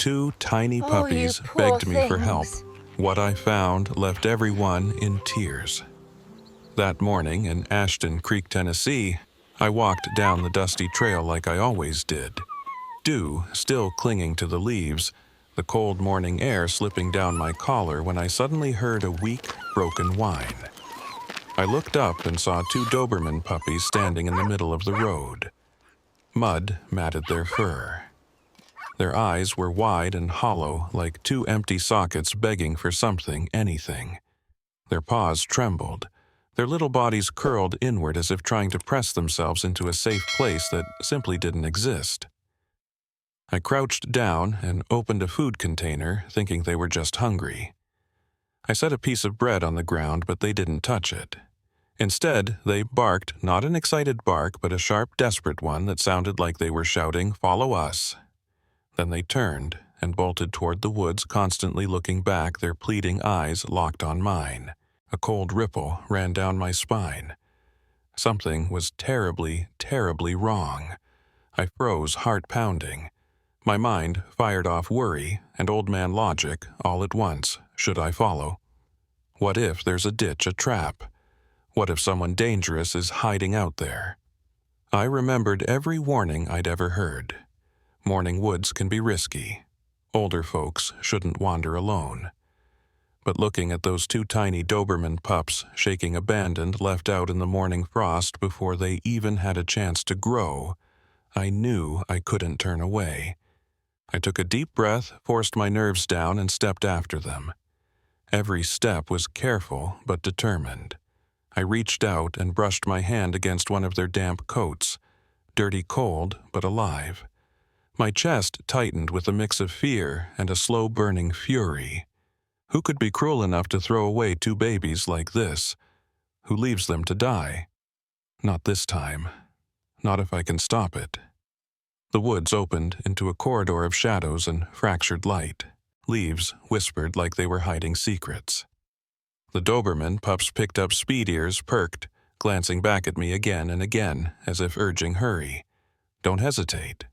two tiny Oh, you puppies poor begged me for help. things. What I found left everyone in tears. That morning in Ashton Creek, Tennessee, I walked down the dusty trail like I always did. Dew still clinging to the leaves, the cold morning air slipping down my collar when I suddenly heard a weak, broken whine. I looked up and saw two Doberman puppies standing in the middle of the road. Mud matted their fur. Their eyes were wide and hollow, like two empty sockets begging for something, anything. Their paws trembled. Their little bodies curled inward as if trying to press themselves into a safe place that simply didn't exist. I crouched down and opened a food container, thinking they were just hungry. I set a piece of bread on the ground, but they didn't touch it. Instead, they barked, not an excited bark, but a sharp, desperate one that sounded like they were shouting, "Follow us." Then they turned and bolted toward the woods, constantly looking back, their pleading eyes locked on mine. A cold ripple ran down my spine. Something was terribly, terribly wrong. I froze, heart pounding. My mind fired off worry and old man logic all at once. Should I follow? What if there's a ditch, a trap? What if someone dangerous is hiding out there? I remembered every warning I'd ever heard. Morning woods can be risky. Older folks shouldn't wander alone. But looking at those two tiny Doberman pups shaking abandoned, left out in the morning frost before they even had a chance to grow, I knew I couldn't turn away. I took a deep breath, forced my nerves down, and stepped after them. Every step was careful but determined. I reached out and brushed my hand against one of their damp coats, dirty cold but alive. My chest tightened with a mix of fear and a slow-burning fury. Who could be cruel enough to throw away two babies like this? Who leaves them to die? Not this time. Not if I can stop it. The woods opened into a corridor of shadows and fractured light. Leaves whispered like they were hiding secrets. The Doberman pups picked up speed ears, perked, glancing back at me again and again, as if urging hurry. Don't hesitate.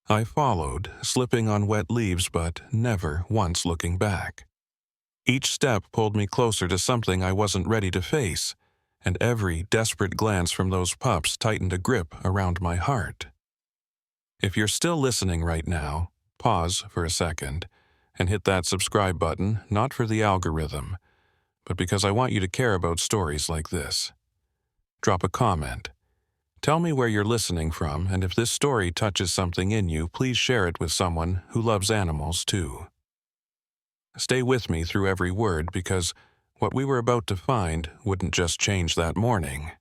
I followed, slipping on wet leaves but never once looking back. Each step pulled me closer to something I wasn't ready to face, and every desperate glance from those pups tightened a grip around my heart. If you're still listening right now, pause for a second and hit that subscribe button, not for the algorithm, but because I want you to care about stories like this. Drop a comment. Tell me where you're listening from, and if this story touches something in you, please share it with someone who loves animals too. Stay with me through every word, because what we were about to find wouldn't just change that morning.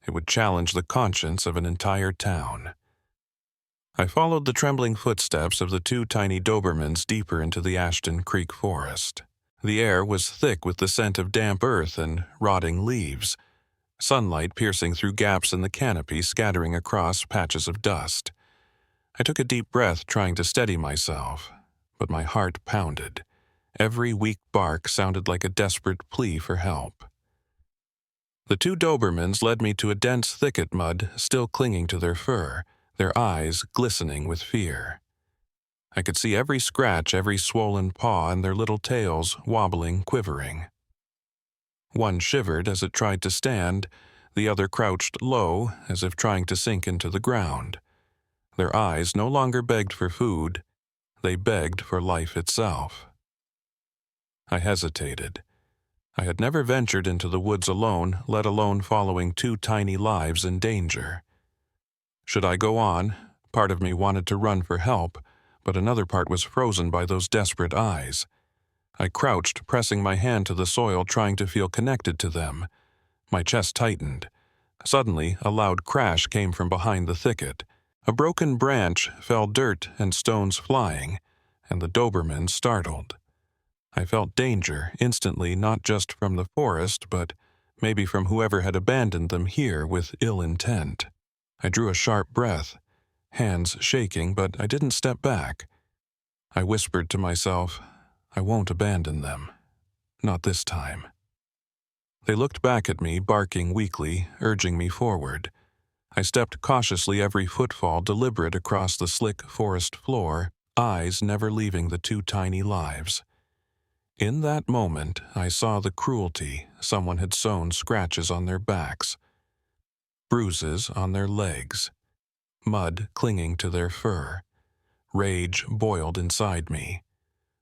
It would challenge the conscience of an entire town. I followed the trembling footsteps of the two tiny Dobermans deeper into the Ashton Creek forest. The air was thick with the scent of damp earth and rotting leaves, sunlight piercing through gaps in the canopy, scattering across patches of dust. I took a deep breath, trying to steady myself, but my heart pounded. Every weak bark sounded like a desperate plea for help. The two Dobermans led me to a dense thicket, mud still clinging to their fur, their eyes glistening with fear. I could see every scratch, every swollen paw, and their little tails wobbling, quivering. One shivered as it tried to stand, the other crouched low, as if trying to sink into the ground. Their eyes no longer begged for food, they begged for life itself. I hesitated. I had never ventured into the woods alone, let alone following two tiny lives in danger. Should I go on? Part of me wanted to run for help, but another part was frozen by those desperate eyes. I crouched, pressing my hand to the soil, trying to feel connected to them. My chest tightened. Suddenly, a loud crash came from behind the thicket. A broken branch fell, dirt and stones flying, and the Doberman startled. I felt danger instantly, not just from the forest, but maybe from whoever had abandoned them here with ill intent. I drew a sharp breath, hands shaking, but I didn't step back. I whispered to myself, I won't abandon them. Not this time. They looked back at me, barking weakly, urging me forward. I stepped cautiously, every footfall deliberate across the slick forest floor, eyes never leaving the two tiny lives. In that moment, I saw the cruelty. Someone had sewn scratches on their backs, bruises on their legs, mud clinging to their fur. Rage boiled inside me.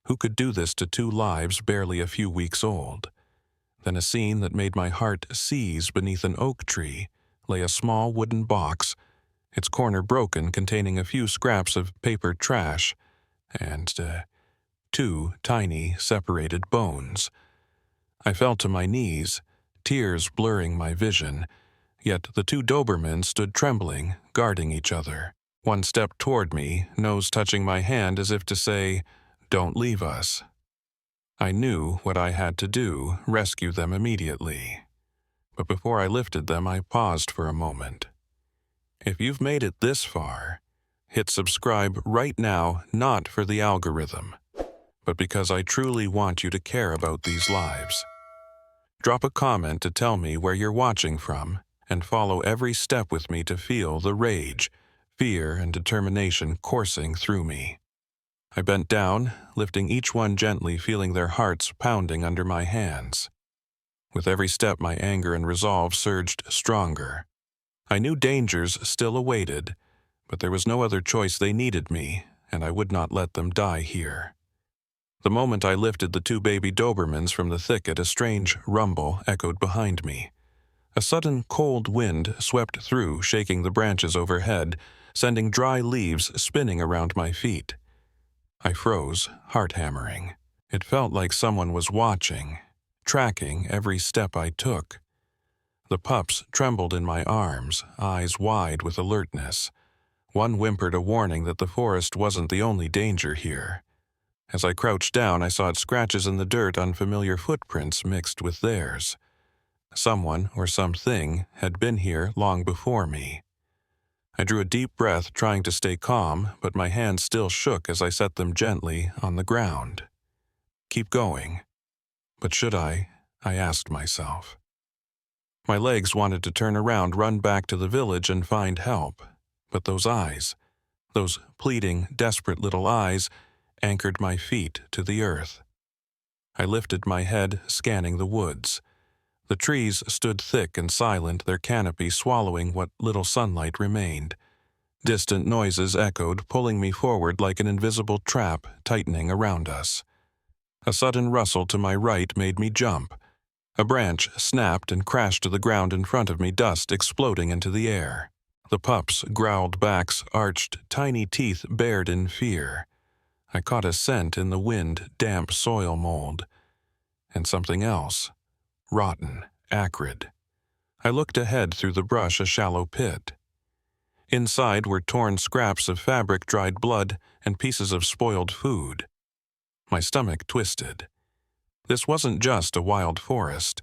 Who could do this to two lives barely a few weeks old? Then a scene that made my heart seize. Beneath an oak tree lay a small wooden box, its corner broken, containing a few scraps of paper trash and two tiny, separated bones. I fell to my knees, tears blurring my vision, yet the two Dobermans stood trembling, guarding each other. One stepped toward me, nose touching my hand as if to say, "Don't leave us." I knew what I had to do, rescue them immediately. But before I lifted them, I paused for a moment. If you've made it this far, hit subscribe right now, not for the algorithm, but because I truly want you to care about these lives. Drop a comment to tell me where you're watching from, and follow every step with me to feel the rage, fear, and determination coursing through me. I bent down, lifting each one gently, feeling their hearts pounding under my hands. With every step, my anger and resolve surged stronger. I knew dangers still awaited, but there was no other choice. They needed me, and I would not let them die here. The moment I lifted the two baby Dobermans from the thicket, a strange rumble echoed behind me. A sudden cold wind swept through, shaking the branches overhead, sending dry leaves spinning around my feet. I froze, heart hammering. It felt like someone was watching, tracking every step I took. The pups trembled in my arms, eyes wide with alertness. One whimpered a warning that the forest wasn't the only danger here. As I crouched down, I saw scratches in the dirt, unfamiliar footprints mixed with theirs. Someone or something had been here long before me. I drew a deep breath, trying to stay calm, but my hands still shook as I set them gently on the ground. Keep going. But should I asked myself. My legs wanted to turn around, run back to the village, and find help. But those eyes, those pleading, desperate little eyes, anchored my feet to the earth. I lifted my head, scanning the woods. The trees stood thick and silent, their canopy swallowing what little sunlight remained. Distant noises echoed, pulling me forward like an invisible trap tightening around us. A sudden rustle to my right made me jump. A branch snapped and crashed to the ground in front of me, dust exploding into the air. The pups' growled backs arched, tiny teeth bared in fear. I caught a scent in the wind, damp soil mold. And something else. Rotten, acrid. I looked ahead through the brush, a shallow pit. Inside were torn scraps of fabric, dried blood, and pieces of spoiled food. My stomach twisted. This wasn't just a wild forest.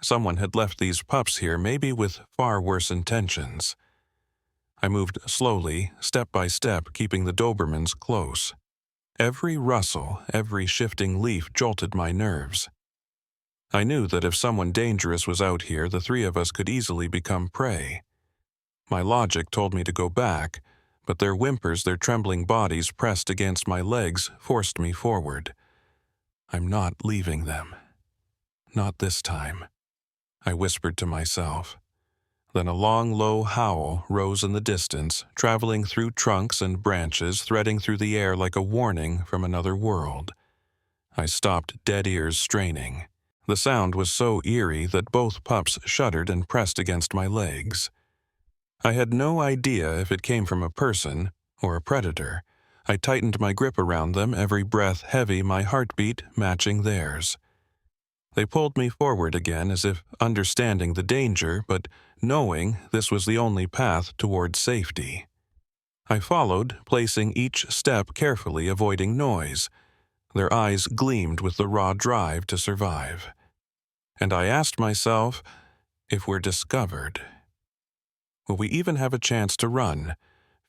Someone had left these pups here, maybe with far worse intentions. I moved slowly, step by step, keeping the Dobermans close. Every rustle, every shifting leaf jolted my nerves. I knew that if someone dangerous was out here, the three of us could easily become prey. My logic told me to go back, but their whimpers, their trembling bodies pressed against my legs, forced me forward. I'm not leaving them. Not this time, I whispered to myself. Then a long, low howl rose in the distance, traveling through trunks and branches, threading through the air like a warning from another world. I stopped, dead ears straining. The sound was so eerie that both pups shuddered and pressed against my legs. I had no idea if it came from a person or a predator. I tightened my grip around them, every breath heavy, my heartbeat matching theirs. They pulled me forward again, as if understanding the danger, but knowing this was the only path toward safety. I followed, placing each step carefully, avoiding noise. Their eyes gleamed with the raw drive to survive. And I asked myself, if we're discovered, will we even have a chance to run?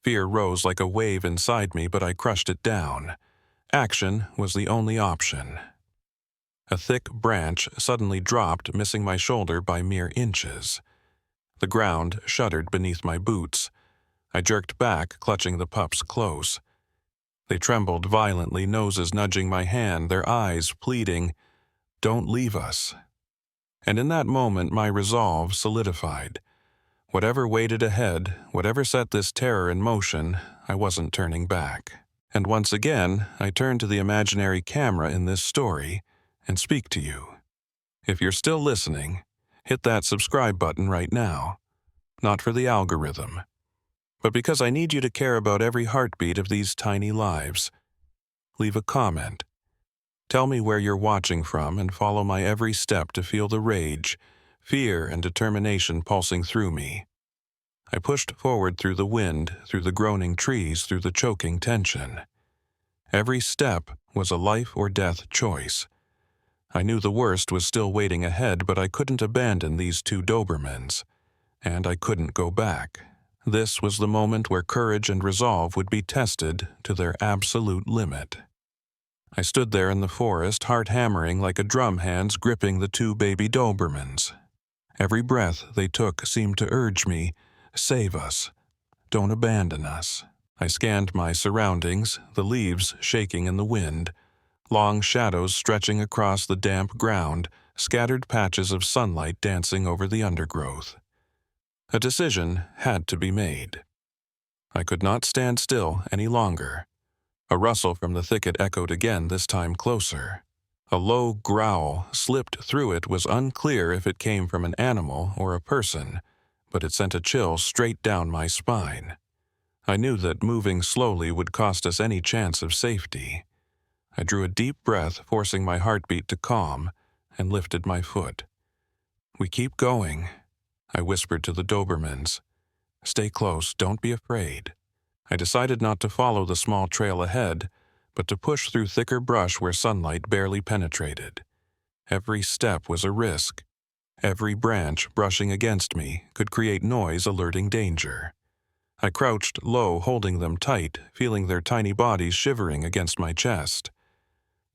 Fear rose like a wave inside me, but I crushed it down. Action was the only option. A thick branch suddenly dropped, missing my shoulder by mere inches. The ground shuddered beneath my boots. I jerked back, clutching the pups close. They trembled violently, noses nudging my hand, their eyes pleading, "Don't leave us." And in that moment my resolve solidified. Whatever waited ahead, whatever set this terror in motion, I wasn't turning back. And once again, I turn to the imaginary camera in this story and speak to you. If you're still listening, hit that subscribe button right now. Not for the algorithm, but because I need you to care about every heartbeat of these tiny lives. Leave a comment. Tell me where you're watching from and follow my every step to feel the rage, fear, and determination pulsing through me. I pushed forward through the wind, through the groaning trees, through the choking tension. Every step was a life or death choice. I knew the worst was still waiting ahead, but I couldn't abandon these two Dobermans. And I couldn't go back. This was the moment where courage and resolve would be tested to their absolute limit. I stood there in the forest, heart hammering like a drum hands gripping the two baby Dobermans. Every breath they took seemed to urge me, "Save us. Don't abandon us." I scanned my surroundings, the leaves shaking in the wind, long shadows stretching across the damp ground, scattered patches of sunlight dancing over the undergrowth. A decision had to be made. I could not stand still any longer. A rustle from the thicket echoed again, this time closer. A low growl slipped through it. Was unclear if it came from an animal or a person, but it sent a chill straight down my spine. I knew that moving slowly would cost us any chance of safety. I drew a deep breath, forcing my heartbeat to calm, and lifted my foot. "We keep going," I whispered to the Dobermans. "Stay close, don't be afraid." I decided not to follow the small trail ahead, but to push through thicker brush where sunlight barely penetrated. Every step was a risk. Every branch brushing against me could create noise alerting danger. I crouched low, holding them tight, feeling their tiny bodies shivering against my chest.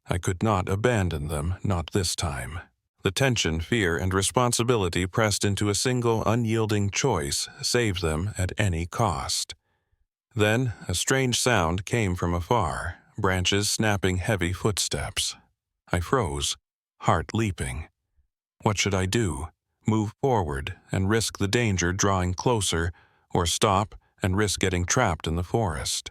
I could not abandon them, not this time. The tension, fear, and responsibility pressed into a single unyielding choice: save them at any cost. Then a strange sound came from afar, branches snapping, heavy footsteps. I froze, heart leaping. What should I do? Move forward and risk the danger drawing closer, or stop and risk getting trapped in the forest?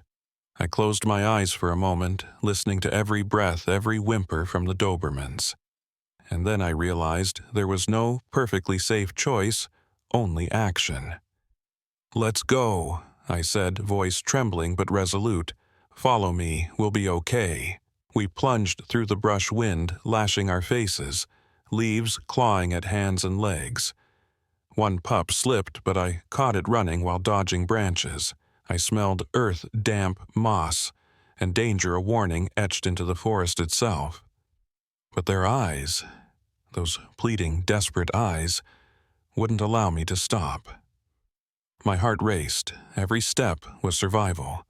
I closed my eyes for a moment, listening to every breath, every whimper from the Dobermans. And then I realized there was no perfectly safe choice, only action. "Let's go," I said, voice trembling but resolute. "Follow me, we'll be okay." We plunged through the brush wind, lashing our faces, leaves clawing at hands and legs. One pup slipped, but I caught it running while dodging branches. I smelled earth, damp, moss, and danger a warning etched into the forest itself. But their eyes, those pleading, desperate eyes, wouldn't allow me to stop. My heart raced. Every step was survival.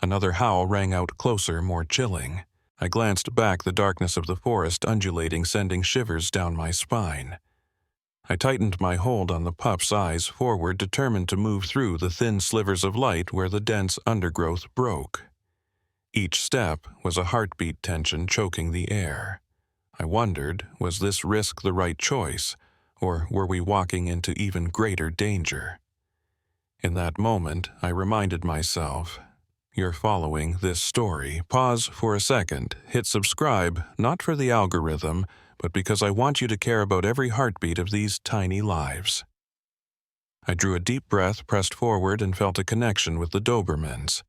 Another howl rang out closer, more chilling. I glanced back, the darkness of the forest undulating, sending shivers down my spine. I tightened my hold on the pup's eyes forward, determined to move through the thin slivers of light where the dense undergrowth broke. Each step was a heartbeat tension choking the air. I wondered, was this risk the right choice, or were we walking into even greater danger? In that moment, I reminded myself, you're following this story. Pause for a second, hit subscribe, not for the algorithm, but because I want you to care about every heartbeat of these tiny lives. I drew a deep breath, pressed forward, and felt a connection with the Dobermans.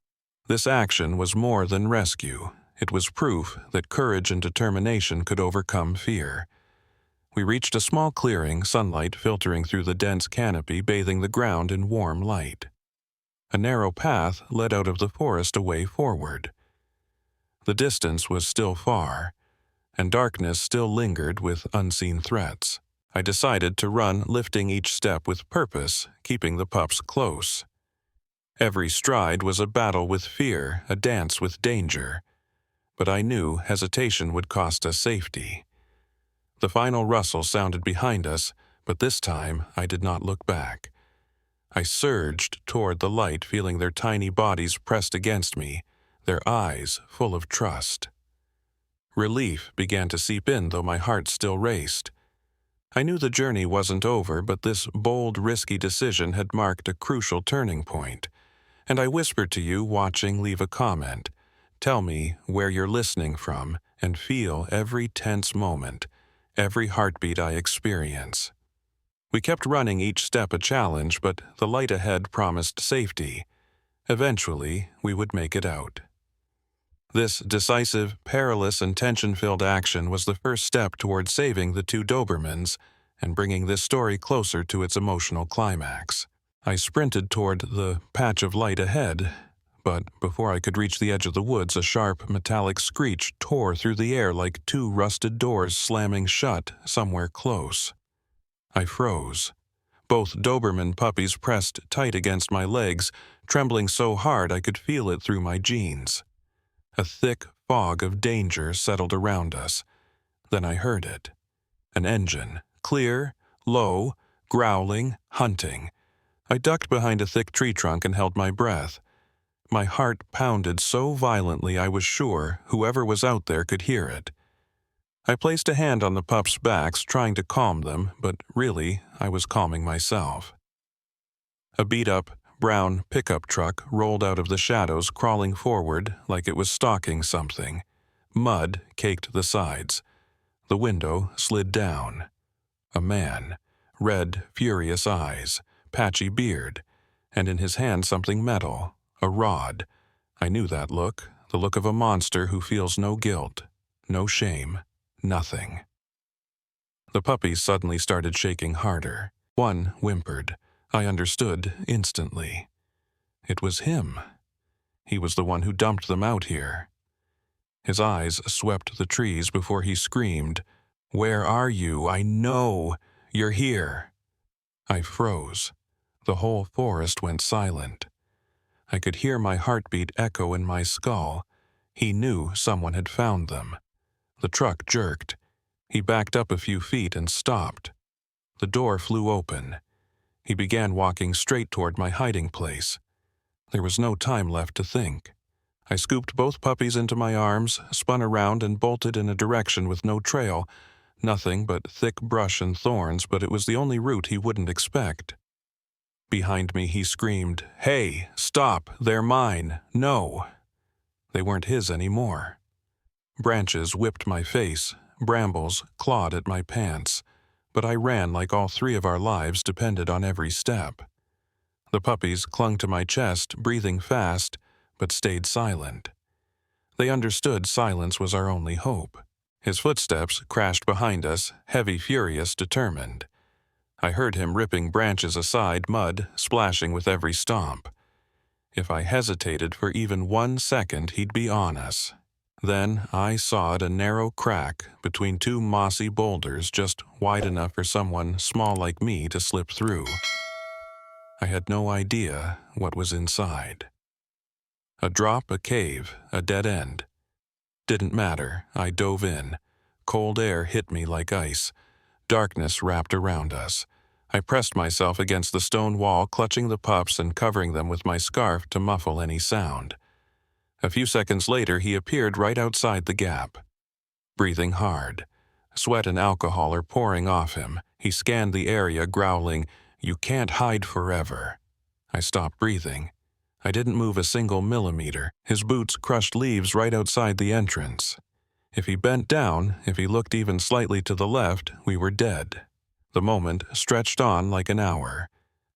This action was more than rescue. It was proof that courage and determination could overcome fear. We reached a small clearing, sunlight filtering through the dense canopy, bathing the ground in warm light. A narrow path led out of the forest a way forward. The distance was still far, and darkness still lingered with unseen threats. I decided to run, lifting each step with purpose, keeping the pups close. Every stride was a battle with fear, a dance with danger. But I knew hesitation would cost us safety. The final rustle sounded behind us, but this time I did not look back. I surged toward the light, feeling their tiny bodies pressed against me, their eyes full of trust. Relief began to seep in, though my heart still raced. I knew the journey wasn't over, but this bold, risky decision had marked a crucial turning point. And I whispered to you, watching, leave a comment. Tell me where you're listening from, and feel every tense moment, every heartbeat I experience. We kept running, each step a challenge, but the light ahead promised safety. Eventually, we would make it out. This decisive, perilous, and tension-filled action was the first step toward saving the two Dobermans and bringing this story closer to its emotional climax. I sprinted toward the patch of light ahead, but before I could reach the edge of the woods, a sharp, metallic screech tore through the air like two rusted doors slamming shut somewhere close. I froze. Both Doberman puppies pressed tight against my legs, trembling so hard I could feel it through my jeans. A thick fog of danger settled around us. Then I heard it. An engine, clear, low, growling, hunting. I ducked behind a thick tree trunk and held my breath. My heart pounded so violently I was sure whoever was out there could hear it. I placed a hand on the pups' backs, trying to calm them, but really, I was calming myself. A beat-up, brown pickup truck rolled out of the shadows, crawling forward like it was stalking something. Mud caked the sides. The window slid down. A man, red, furious eyes, patchy beard, and in his hand something metal, a rod. I knew that look, the look of a monster who feels no guilt, no shame, nothing. The puppies suddenly started shaking harder. One whimpered. I understood instantly. It was him. He was the one who dumped them out here. His eyes swept the trees before he screamed, "Where are you? I know! You're here!" I froze. The whole forest went silent. I could hear my heartbeat echo in my skull. He knew someone had found them. The truck jerked. He backed up a few feet and stopped. The door flew open. He began walking straight toward my hiding place. There was no time left to think. I scooped both puppies into my arms, spun around, and bolted in a direction with no trail. Nothing but thick brush and thorns, but it was the only route he wouldn't expect. Behind me, he screamed, "Hey, stop! They're mine! No!" They weren't his anymore. Branches whipped my face, brambles clawed at my pants, but I ran like all three of our lives depended on every step. The puppies clung to my chest, breathing fast, but stayed silent. They understood silence was our only hope. His footsteps crashed behind us, heavy, furious, determined. I heard him ripping branches aside, mud splashing with every stomp. If I hesitated for even 1 second, he'd be on us. Then I sawed a narrow crack between two mossy boulders just wide enough for someone small like me to slip through. I had no idea what was inside. A drop, a cave, a dead end. Didn't matter. I dove in. Cold air hit me like ice. Darkness wrapped around us. I pressed myself against the stone wall, clutching the pups and covering them with my scarf to muffle any sound. A few seconds later, he appeared right outside the gap. Breathing hard. Sweat and alcohol are pouring off him. He scanned the area, growling, "You can't hide forever." I stopped breathing. I didn't move a single millimeter. His boots crushed leaves right outside the entrance. If he bent down, if he looked even slightly to the left, we were dead. The moment stretched on like an hour.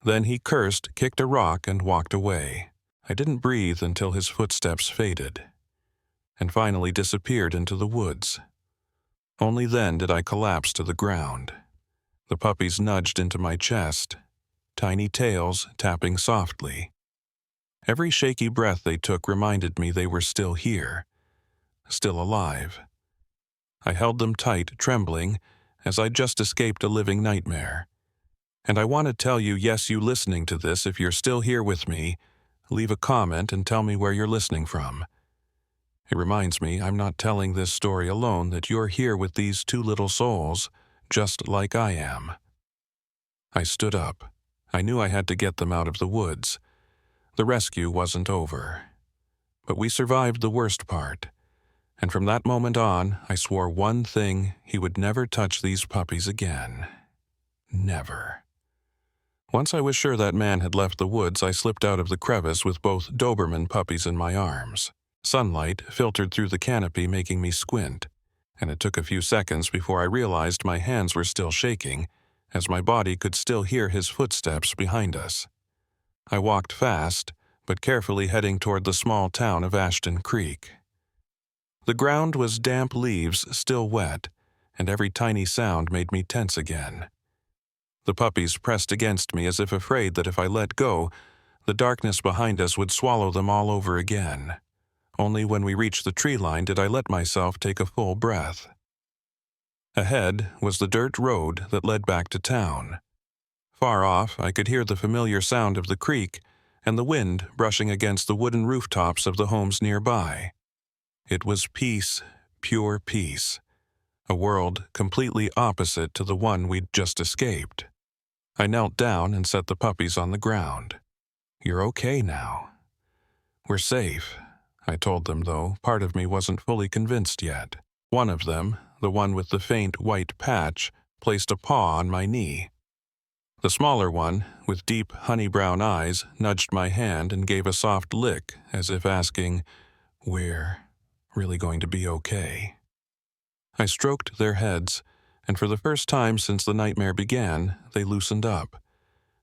Then he cursed, kicked a rock, and walked away. I didn't breathe until his footsteps faded, and finally disappeared into the woods. Only then did I collapse to the ground. The puppies nudged into my chest, tiny tails tapping softly. Every shaky breath they took reminded me they were still here, still alive. I held them tight, trembling, as I just escaped a living nightmare. And I want to tell you, yes, you listening to this, if you're still here with me, leave a comment and tell me where you're listening from. It reminds me I'm not telling this story alone, that you're here with these two little souls, just like I am. I stood up. I knew I had to get them out of the woods. The rescue wasn't over. But we survived the worst part, and from that moment on, I swore one thing: he would never touch these puppies again. Never. Once I was sure that man had left the woods, I slipped out of the crevice with both Doberman puppies in my arms. Sunlight filtered through the canopy, making me squint, and it took a few seconds before I realized my hands were still shaking, as my body could still hear his footsteps behind us. I walked fast, but carefully, heading toward the small town of Ashton Creek. The ground was damp, leaves still wet, and every tiny sound made me tense again. The puppies pressed against me as if afraid that if I let go, the darkness behind us would swallow them all over again. Only when we reached the tree line did I let myself take a full breath. Ahead was the dirt road that led back to town. Far off, I could hear the familiar sound of the creek and the wind brushing against the wooden rooftops of the homes nearby. It was peace, pure peace, a world completely opposite to the one we'd just escaped. I knelt down and set the puppies on the ground. "You're okay now. We're safe," I told them, though part of me wasn't fully convinced yet. One of them, the one with the faint white patch, placed a paw on my knee. The smaller one, with deep honey-brown eyes, nudged my hand and gave a soft lick, as if asking, "We're really going to be okay?" I stroked their heads, and for the first time since the nightmare began, they loosened up.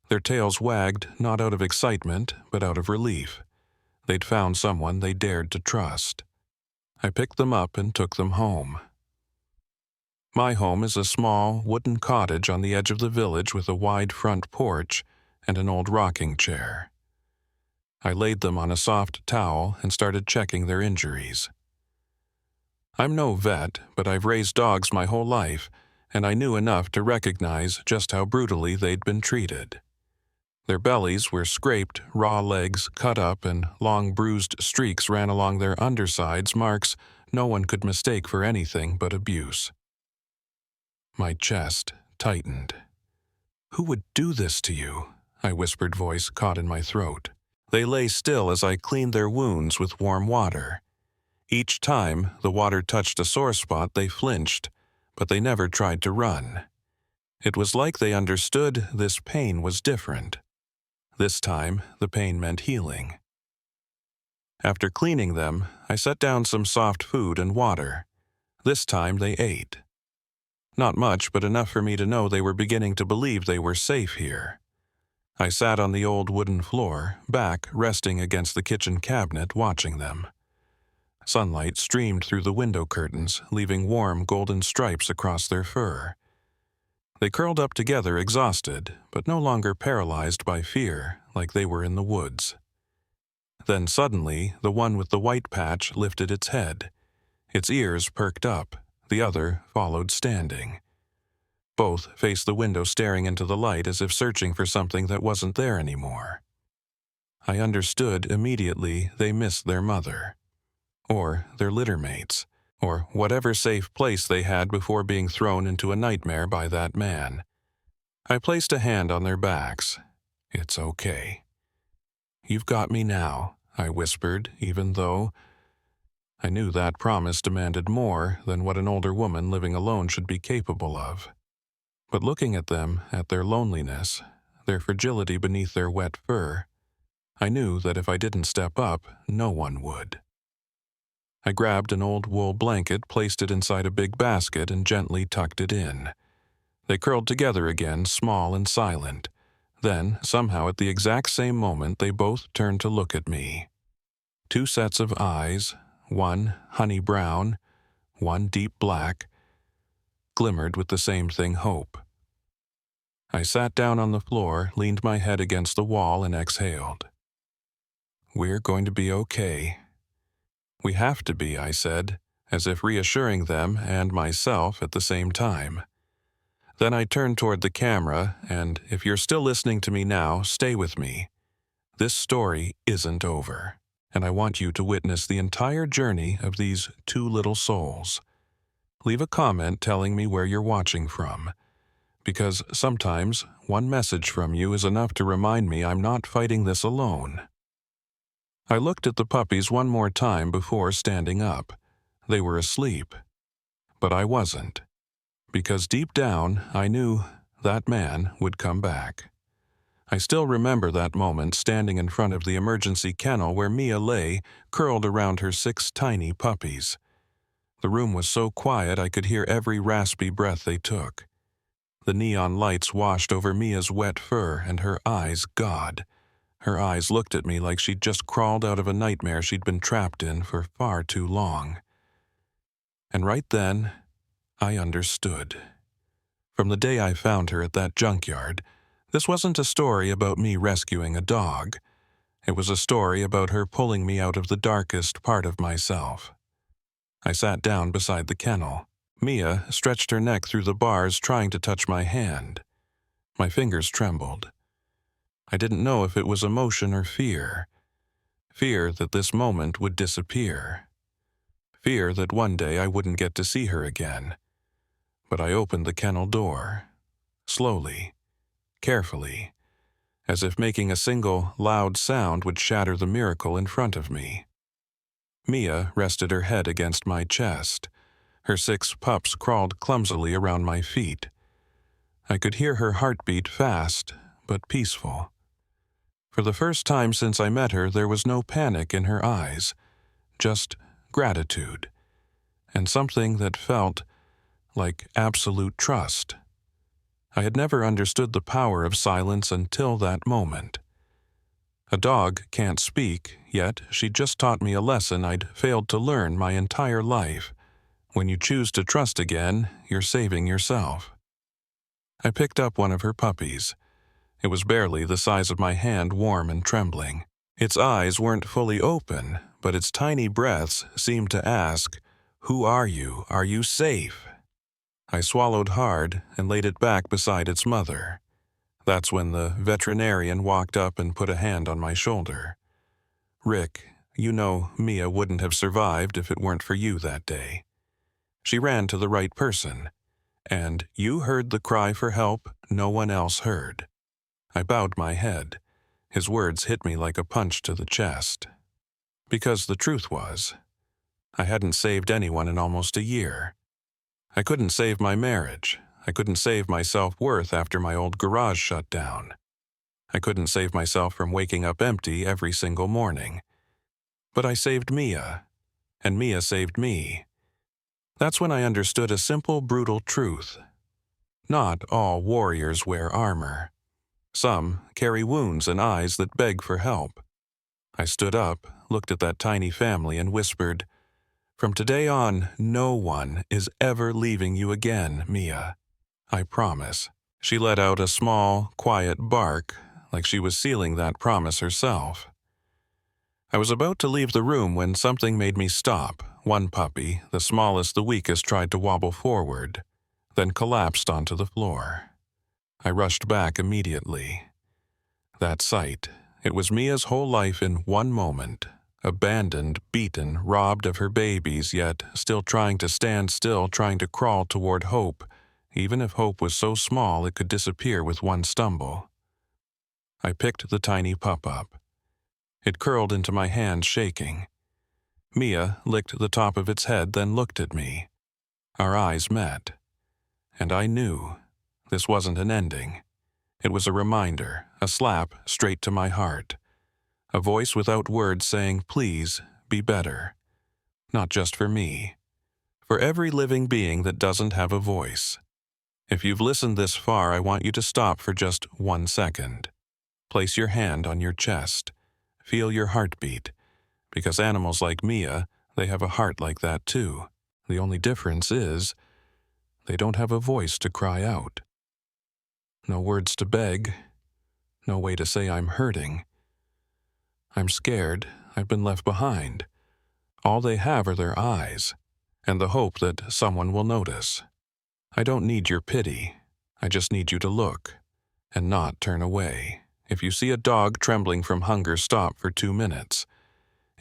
Their tails wagged, not out of excitement, but out of relief. They'd found someone they dared to trust. I picked them up and took them home. My home is a small, wooden cottage on the edge of the village with a wide front porch and an old rocking chair. I laid them on a soft towel and started checking their injuries. I'm no vet, but I've raised dogs my whole life, and I knew enough to recognize just how brutally they'd been treated. Their bellies were scraped, raw legs cut up, and long bruised streaks ran along their undersides, marks no one could mistake for anything but abuse. My chest tightened. "Who would do this to you?" my whispered voice caught in my throat. They lay still as I cleaned their wounds with warm water. Each time the water touched a sore spot, they flinched, but they never tried to run. It was like they understood this pain was different. This time, the pain meant healing. After cleaning them, I set down some soft food and water. This time they ate. Not much, but enough for me to know they were beginning to believe they were safe here. I sat on the old wooden floor, back resting against the kitchen cabinet, watching them. Sunlight streamed through the window curtains, leaving warm golden stripes across their fur. They curled up together, exhausted, but no longer paralyzed by fear like they were in the woods. Then suddenly, the one with the white patch lifted its head. Its ears perked up. The other followed, standing. Both faced the window, staring into the light as if searching for something that wasn't there anymore. I understood immediately they missed their mother, or their litter mates, or whatever safe place they had before being thrown into a nightmare by that man. I placed a hand on their backs. "It's okay." "You've got me now," I whispered, even though I knew that promise demanded more than what an older woman living alone should be capable of. But looking at them, at their loneliness, their fragility beneath their wet fur, I knew that if I didn't step up, no one would. I grabbed an old wool blanket, placed it inside a big basket, and gently tucked it in. They curled together again, small and silent. Then, somehow at the exact same moment, they both turned to look at me. Two sets of eyes, one honey brown, one deep black, glimmered with the same thing, hope. I sat down on the floor, leaned my head against the wall, and exhaled. "We're going to be okay." "We have to be," I said, as if reassuring them and myself at the same time. Then I turned toward the camera, and if you're still listening to me now, stay with me. This story isn't over, and I want you to witness the entire journey of these two little souls. Leave a comment telling me where you're watching from, because sometimes one message from you is enough to remind me I'm not fighting this alone. I looked at the puppies one more time before standing up. They were asleep. But I wasn't, because deep down I knew that man would come back. I still remember that moment standing in front of the emergency kennel where Mia lay, curled around her 6 tiny puppies. The room was so quiet I could hear every raspy breath they took. The neon lights washed over Mia's wet fur, and her eyes, God, her eyes looked at me like she'd just crawled out of a nightmare she'd been trapped in for far too long. And right then, I understood. From the day I found her at that junkyard, this wasn't a story about me rescuing a dog. It was a story about her pulling me out of the darkest part of myself. I sat down beside the kennel. Mia stretched her neck through the bars, trying to touch my hand. My fingers trembled. I didn't know if it was emotion or fear. Fear that this moment would disappear. Fear that one day I wouldn't get to see her again. But I opened the kennel door, slowly, carefully, as if making a single, loud sound would shatter the miracle in front of me. Mia rested her head against my chest. Her 6 pups crawled clumsily around my feet. I could hear her heartbeat fast, but peaceful. For the first time since I met her, there was no panic in her eyes, just gratitude, and something that felt like absolute trust. I had never understood the power of silence until that moment. A dog can't speak, yet she just taught me a lesson I'd failed to learn my entire life. When you choose to trust again, you're saving yourself. I picked up one of her puppies. It was barely the size of my hand, warm and trembling. Its eyes weren't fully open, but its tiny breaths seemed to ask, "Who are you? Are you safe?" I swallowed hard and laid it back beside its mother. That's when the veterinarian walked up and put a hand on my shoulder. "Rick, you know Mia wouldn't have survived if it weren't for you that day. She ran to the right person, and you heard the cry for help no one else heard." I bowed my head. His words hit me like a punch to the chest. Because the truth was, I hadn't saved anyone in almost a year. I couldn't save my marriage. I couldn't save my self-worth after my old garage shut down. I couldn't save myself from waking up empty every single morning. But I saved Mia, and Mia saved me. That's when I understood a simple, brutal truth. Not all warriors wear armor. Some carry wounds and eyes that beg for help. I stood up, looked at that tiny family, and whispered, "From today on, no one is ever leaving you again, Mia. I promise." She let out a small, quiet bark, like she was sealing that promise herself. I was about to leave the room when something made me stop. One puppy, the smallest, the weakest, tried to wobble forward, then collapsed onto the floor. I rushed back immediately. That sight, it was Mia's whole life in one moment. Abandoned, beaten, robbed of her babies, yet still trying to stand still, trying to crawl toward hope, even if hope was so small it could disappear with one stumble. I picked the tiny pup up. It curled into my hand, shaking. Mia licked the top of its head, then looked at me. Our eyes met. And I knew this wasn't an ending. It was a reminder, a slap straight to my heart. A voice without words saying, "Please, be better." Not just for me. For every living being that doesn't have a voice. If you've listened this far, I want you to stop for just 1 second. Place your hand on your chest. Feel your heartbeat. Because animals like Mia, they have a heart like that too. The only difference is, they don't have a voice to cry out. No words to beg. No way to say I'm hurting. I'm scared. I've been left behind. All they have are their eyes, and the hope that someone will notice. I don't need your pity. I just need you to look, and not turn away. If you see a dog trembling from hunger, stop for 2 minutes.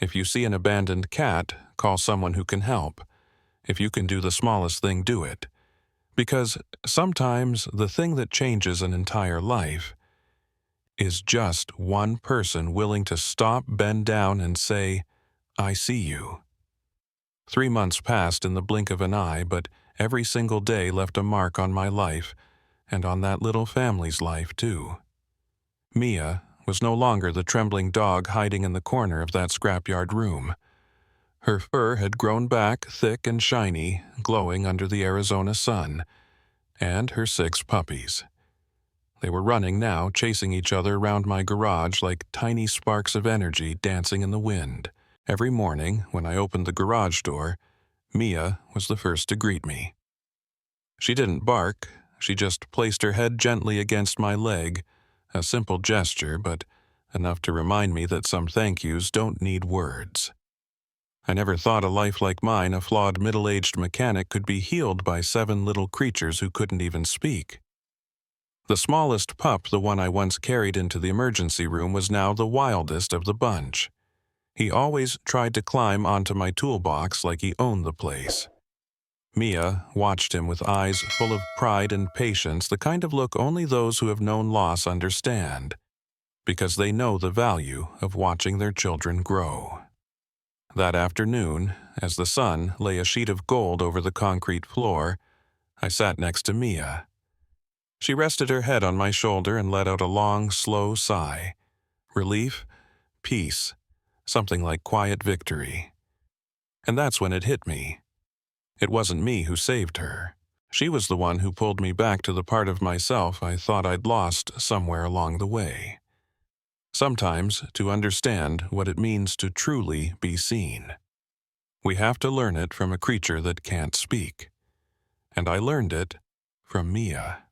If you see an abandoned cat, call someone who can help. If you can do the smallest thing, do it. Because sometimes the thing that changes an entire life is just one person willing to stop, bend down, and say, "I see you." 3 months passed in the blink of an eye, but every single day left a mark on my life, and on that little family's life, too. Mia was no longer the trembling dog hiding in the corner of that scrapyard room. Her fur had grown back thick and shiny, glowing under the Arizona sun, and her 6 puppies. They were running now, chasing each other around my garage like tiny sparks of energy dancing in the wind. Every morning, when I opened the garage door, Mia was the first to greet me. She didn't bark, she just placed her head gently against my leg, a simple gesture, but enough to remind me that some thank yous don't need words. I never thought a life like mine, a flawed middle-aged mechanic, could be healed by 7 little creatures who couldn't even speak. The smallest pup, the one I once carried into the emergency room, was now the wildest of the bunch. He always tried to climb onto my toolbox like he owned the place. Mia watched him with eyes full of pride and patience, the kind of look only those who have known loss understand, because they know the value of watching their children grow. That afternoon, as the sun lay a sheet of gold over the concrete floor, I sat next to Mia. She rested her head on my shoulder and let out a long, slow sigh. Relief, peace, something like quiet victory. And that's when it hit me. It wasn't me who saved her. She was the one who pulled me back to the part of myself I thought I'd lost somewhere along the way. Sometimes, to understand what it means to truly be seen, we have to learn it from a creature that can't speak. And I learned it from Mia.